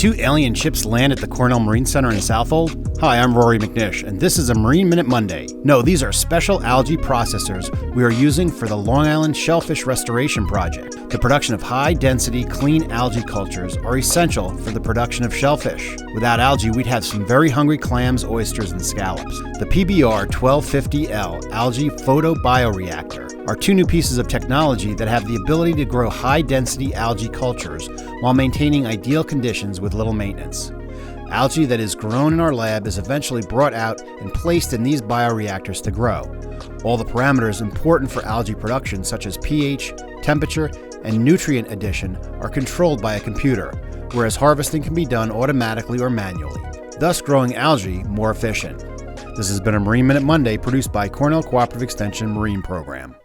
two alien ships land at the Cornell Marine Center in Southold? Hi, I'm Rory McNish, and this is a Marine Minute Monday. No, these are special algae processors we are using for the Long Island Shellfish Restoration Project. The production of high-density, clean algae cultures are essential for the production of shellfish. Without algae, we'd have some very hungry clams, oysters, and scallops. The PBR 1250L Algae Photobioreactor are two new pieces of technology that have the ability to grow high-density algae cultures while maintaining ideal conditions with little maintenance. Algae that is grown in our lab is eventually brought out and placed in these bioreactors to grow. All the parameters important for algae production, such as pH, temperature, and nutrient addition, are controlled by a computer, whereas harvesting can be done automatically or manually, thus growing algae more efficient. This has been a Marine Minute Monday produced by Cornell Cooperative Extension Marine Program.